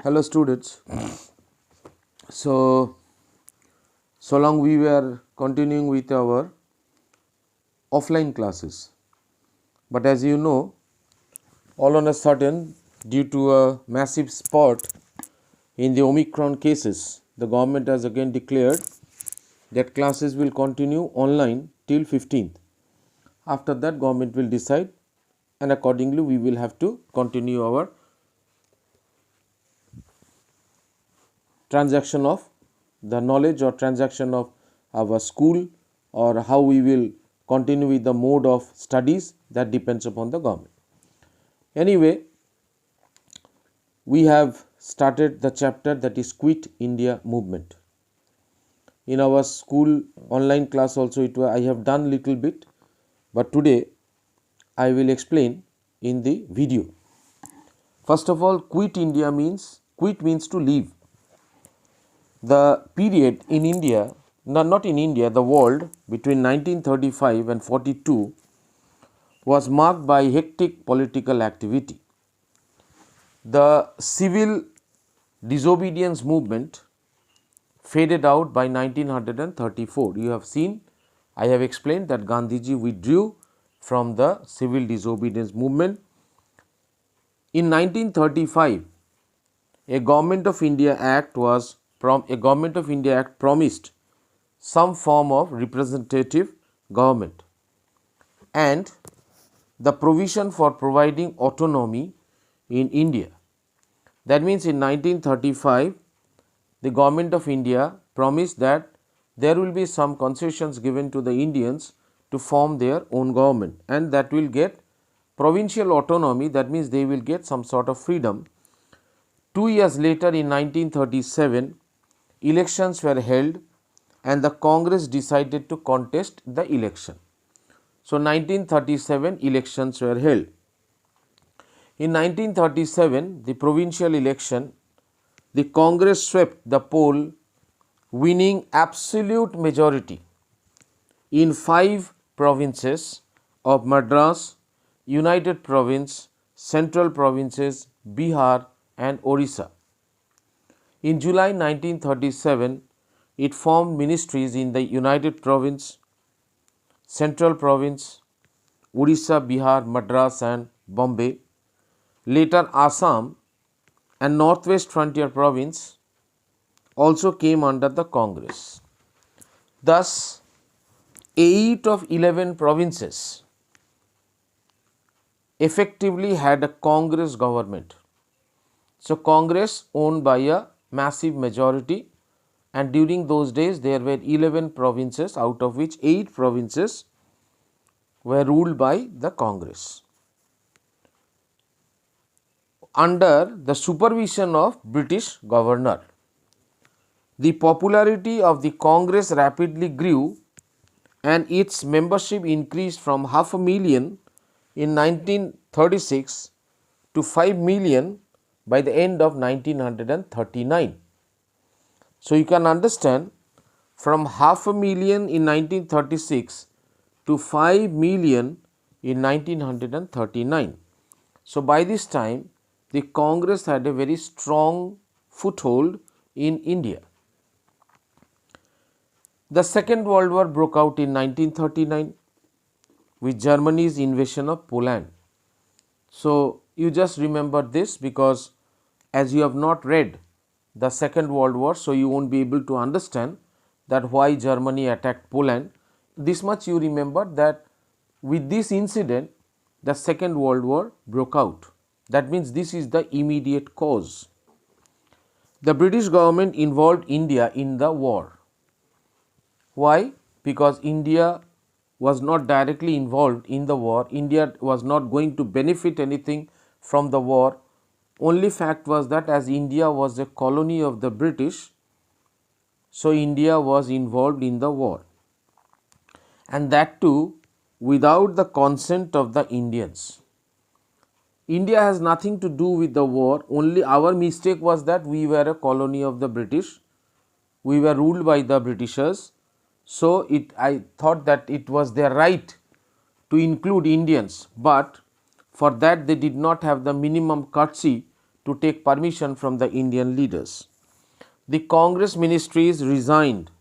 Hello students. So long we were continuing with our offline classes, but as you know, all on a sudden, due to a massive spurt in the Omicron cases, the government has again declared that classes will continue online till 15th. After that, government will decide, and accordingly we will have to continue our transaction of the knowledge or transaction of our school, or how we will continue with the mode of studies, that depends upon the government. Anyway, we have started the chapter that is Quit India Movement. In our school online class also I have done little bit, but today I will explain in the video. First of all, Quit India means to leave. The period in India, not in India, the world between 1935 and 42 was marked by hectic political activity. The civil disobedience movement faded out by 1934. You have seen, I have explained that Gandhiji withdrew from the civil disobedience movement. In 1935, a Government of India Act promised some form of representative government and the provision for providing autonomy in India. That means in 1935, the Government of India promised that there will be some concessions given to the Indians to form their own government, and that will get provincial autonomy. That means they will get some sort of freedom. 2 years later, in 1937, elections were held and the Congress decided to contest the election. So 1937 elections were held. In 1937, the provincial election, the Congress swept the poll, winning absolute majority in 5 provinces of Madras, United Province, Central Provinces, Bihar and Orissa. In July 1937, it formed ministries in the United Province, Central Province, Orissa, Bihar, Madras and Bombay. Later, Assam and Northwest Frontier Province also came under the Congress. Thus, 8 of 11 provinces effectively had a Congress government. So, Congress owned by a massive majority, and during those days there were 11 provinces, out of which 8 provinces were ruled by the Congress under the supervision of British governor. The popularity of the Congress rapidly grew and its membership increased from 500,000 in 1936 to 5 million by the end of 1939. So, you can understand, from 500,000 in 1936 to 5 million in 1939. So, by this time the Congress had a very strong foothold in India. The Second World War broke out in 1939 with Germany's invasion of Poland. So, you just remember this, because as you have not read the Second World War, so you won't be able to understand that why Germany attacked Poland. This much you remember, that with this incident the Second World War broke out. That means this is the immediate cause. The British government involved India in the war. Why? Because India was not directly involved in the war. India was not going to benefit anything from the war. Only fact was that as India was a colony of the British, so India was involved in the war, and that too without the consent of the Indians. India has nothing to do with the war. Only our mistake was that we were a colony of the British. We were ruled by the Britishers. So, I thought that it was their right to include Indians, but for that they did not have the minimum courtesy to take permission from the Indian leaders. The Congress ministries resigned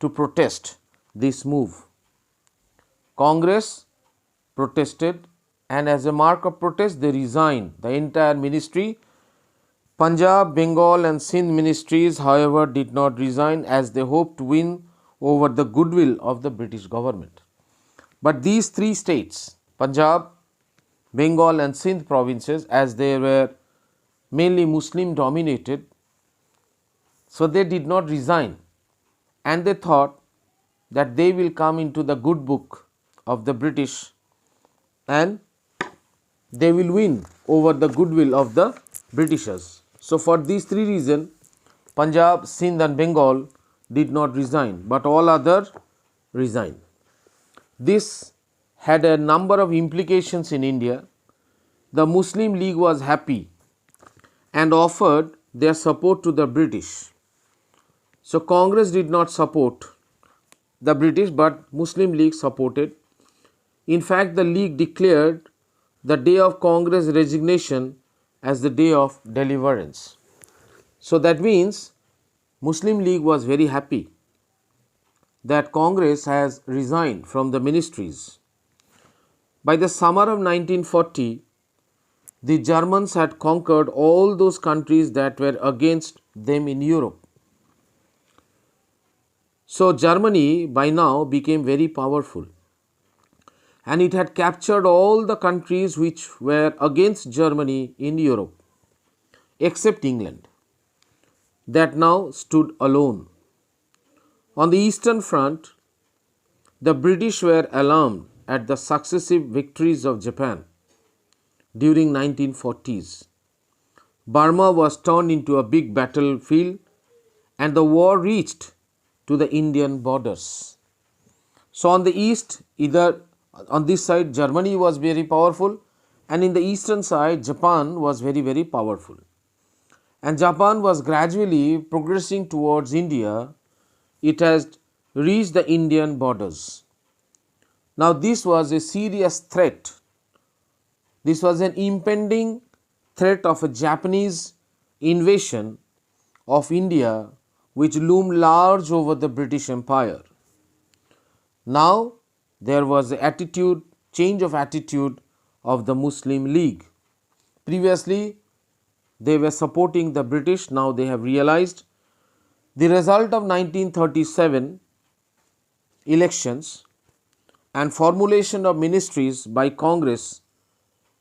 to protest this move. Congress protested, and as a mark of protest they resigned the entire ministry. Punjab, Bengal and Sindh ministries, however, did not resign as they hoped to win over the goodwill of the British government. But these three states, Punjab, Bengal and Sindh provinces, as they were mainly Muslim dominated, so they did not resign, and they thought that they will come into the good book of the British and they will win over the goodwill of the Britishers. So, for these three reasons, Punjab, Sindh and Bengal did not resign, but all other resigned. This had a number of implications in India. The Muslim League was happy and offered their support to the British. So, Congress did not support the British, but Muslim League supported. In fact, the League declared the day of Congress resignation as the day of deliverance. So, that means Muslim League was very happy that Congress has resigned from the ministries. By the summer of 1940, the Germans had conquered all those countries that were against them in Europe. So, Germany by now became very powerful, and it had captured all the countries which were against Germany in Europe, except England, that now stood alone. On the Eastern Front, the British were alarmed at the successive victories of Japan during 1940s. Burma was turned into a big battlefield and the war reached to the Indian borders. So, on the east, either on this side Germany was very powerful, and in the eastern side Japan was very powerful. And Japan was gradually progressing towards India. It has reached the Indian borders. Now, this was a serious threat. This was an impending threat of a Japanese invasion of India, which loomed large over the British Empire. Now, there was a change of attitude of the Muslim League. Previously, they were supporting the British. Now, they have realized the result of 1937 elections and formulation of ministries by Congress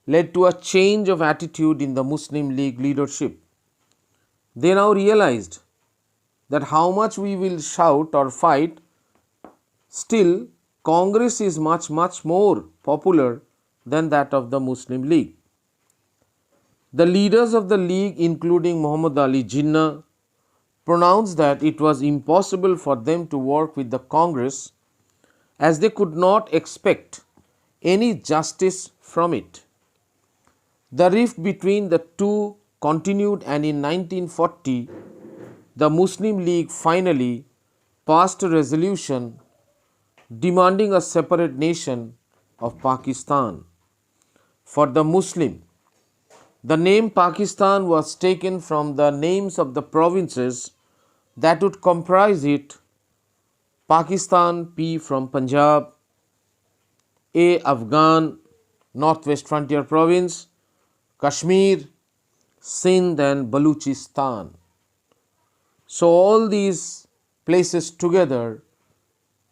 led to a change of attitude in the Muslim League leadership. They now realized that how much we will shout or fight, still Congress is much more popular than that of the Muslim League. The leaders of the League, including Muhammad Ali Jinnah, pronounced that it was impossible for them to work with the Congress as they could not expect any justice from it. The rift between the two continued, and in 1940 the Muslim League finally passed a resolution demanding a separate nation of Pakistan. For the Muslim, the name Pakistan was taken from the names of the provinces that would comprise it: Pakistan, P from Punjab, A Afghan, Northwest Frontier Province, Kashmir, Sindh and Baluchistan. So, all these places together,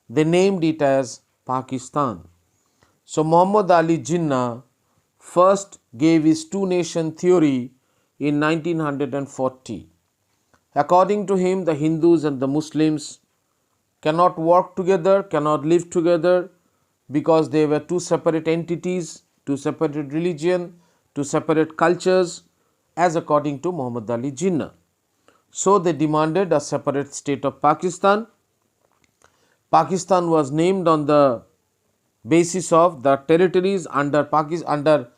they named it as Pakistan. So, Muhammad Ali Jinnah first gave his two-nation theory in 1940. According to him, the Hindus and the Muslims cannot work together, cannot live together, because they were two separate entities, two separate religion, two separate cultures, as according to Muhammad Ali Jinnah. So, they demanded a separate state of Pakistan. Pakistan was named on the basis of the territories under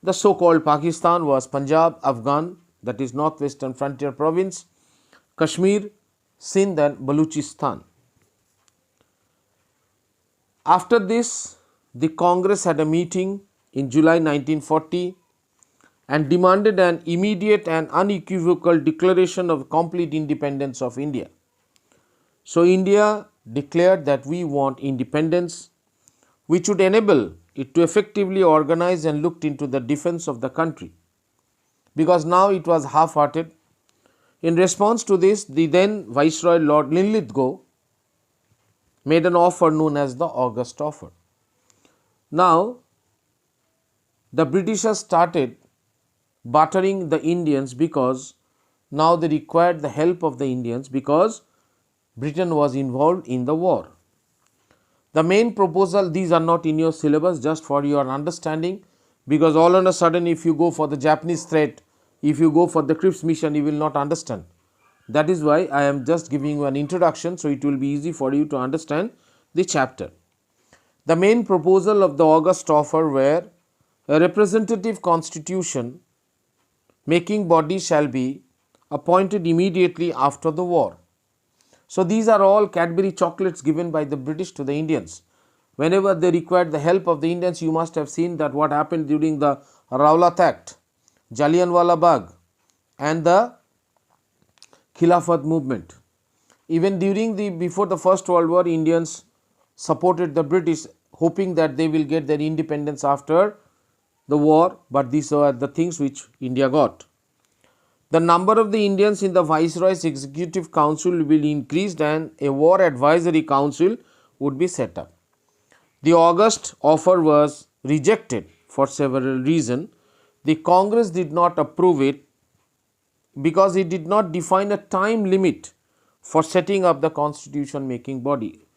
the so-called Pakistan was Punjab, Afghan, that is Northwestern Frontier Province, Kashmir, Sindh and Baluchistan. After this, the Congress had a meeting in July 1940 and demanded an immediate and unequivocal declaration of complete independence of India. So, India declared that we want independence, which would enable it to effectively organize and looked into the defense of the country, because now it was half-hearted. In response to this, the then Viceroy Lord Linlithgow made an offer known as the August Offer. Now, the Britishers started battering the Indians because now they required the help of the Indians because Britain was involved in the war. The main proposal, these are not in your syllabus, just for your understanding, because all on a sudden if you go for the Japanese threat, if you go for the Cripps mission, you will not understand. That is why I am just giving you an introduction, so it will be easy for you to understand the chapter. The main proposal of the August Offer were a representative constitution making body shall be appointed immediately after the war. So, these are all Cadbury chocolates given by the British to the Indians. Whenever they required the help of the Indians, you must have seen that what happened during the Rowlatt Act, Jallianwala Bagh and the Khilafat movement. Even during before the First World War, Indians supported the British, hoping that they will get their independence after the war, but these are the things which India got. The number of the Indians in the Viceroy's Executive Council will be increased and a War Advisory Council would be set up. The August Offer was rejected for several reasons. The Congress did not approve it because it did not define a time limit for setting up the constitution making body.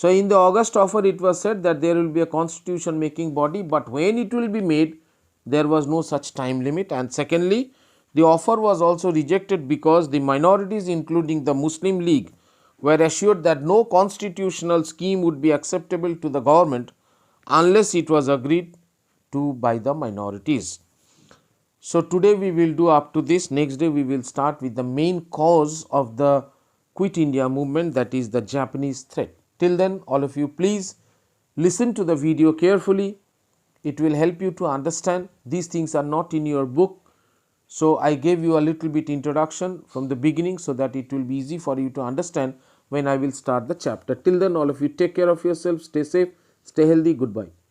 So, in the August Offer it was said that there will be a constitution making body, but when it will be made, there was no such time limit. And secondly, the offer was also rejected because the minorities, including the Muslim League, were assured that no constitutional scheme would be acceptable to the government unless it was agreed to by the minorities. So, today we will do up to this. Next day we will start with the main cause of the Quit India movement, that is the Japanese threat. Till then, all of you please listen to the video carefully. It will help you to understand. These things are not in your book. So, I gave you a little bit introduction from the beginning so that it will be easy for you to understand when I will start the chapter. Till then, all of you take care of yourself, stay safe, stay healthy, goodbye.